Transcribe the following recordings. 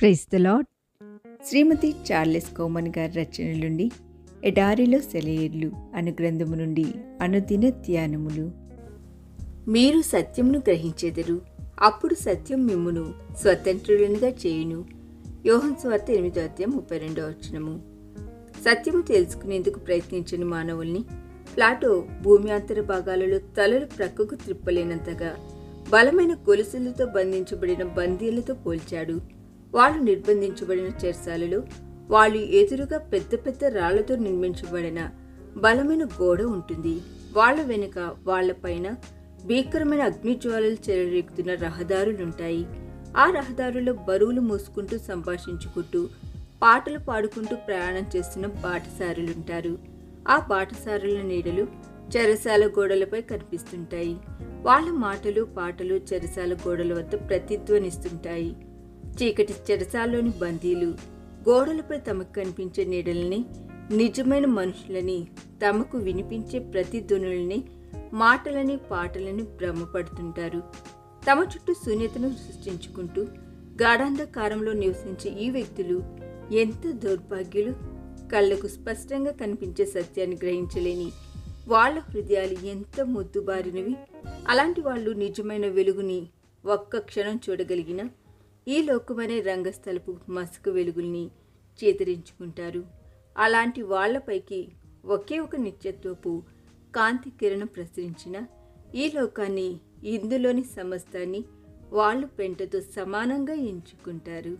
Praise the Lord. Shrimati Charles Cowman గారి రచనల నుండి ఎడారిలో సెలయేర్లు అను గ్రంథము నుండి అనుదిన ధ్యానములు. మీరు సత్యమును గ్రహించెదరు, అప్పుడు సత్యం మిమ్మును స్వతంత్రులనుగా చేయును. యోహాను సువార్త 8:32. సత్యము తెలుసుకునేందుకు ప్రయత్నించని మానవుల్ని ప్లాటో భూమి అంతర భాగాలలో తలలు ప్రక్కకు త్రిప్పలేనంతగా బలమైన గొలుసులతో బంధించబడిన బందీలతో పోల్చాడు. వాళ్ళు నిర్బంధించబడిన చెరసాలలో వాళ్ళు ఎదురుగా పెద్ద పెద్ద రాళ్లతో నిర్మించబడిన బలమైన గోడ ఉంటుంది. వాళ్ళ వెనుక వాళ్లపైన భీకరమైన అగ్నిజ్వాలలు చెలరేగుతున్న రహదారులుంటాయి. ఆ రహదారుల్లో బరువులు మోసుకుంటూ సంభాషించుకుంటూ పాటలు పాడుకుంటూ ప్రయాణం చేస్తున్న బాటసారులుంటారు. ఆ బాటసారుల నీడలు చెరసాల గోడలపై కనిపిస్తుంటాయి. వాళ్ళ మాటలు పాటలు చెరసాల గోడల వద్ద ప్రతిధ్వనిస్తుంటాయి. చీకటి చెరసాల్లోని బందీలు గోడలపై తమకు కనిపించే నీడల్ని, నిజమైన మనుషులని, తమకు వినిపించే ప్రతిధ్వనుల్ని, మాటలని పాటలని భ్రమపడుతుంటారు. తమ చుట్టూ శూన్యతను సృష్టించుకుంటూ గాఢాంధకారంలో నివసించే ఈ వ్యక్తులు ఎంత దౌర్భాగ్యులు! కళ్ళకు స్పష్టంగా కనిపించే సత్యాన్ని గ్రహించలేని వాళ్ళ హృదయాలు ఎంత మొద్దుబారినవి! అలాంటి వాళ్ళు నిజమైన వెలుగుని ఒక్క క్షణం చూడగలిగిన ఈ లోకమనే రంగస్థలపు మసక వెలుగుల్ని చేతరించుకుంటారు. అలాంటి వాళ్లపైకి ఒకే ఒక నిత్యత్వపు కాంతి కిరణం ప్రసరించిన ఈ లోకాన్ని, ఇందులోని సమస్తాన్ని వాళ్ళు పెంటతో సమానంగా ఎంచుకుంటారు.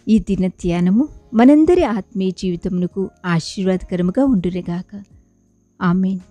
ఈ దిన ధ్యానము మనందరి ఆత్మీయ జీవితమునకు ఆశీర్వాదకరముగా ఉండునుగాక. ఆమేన్.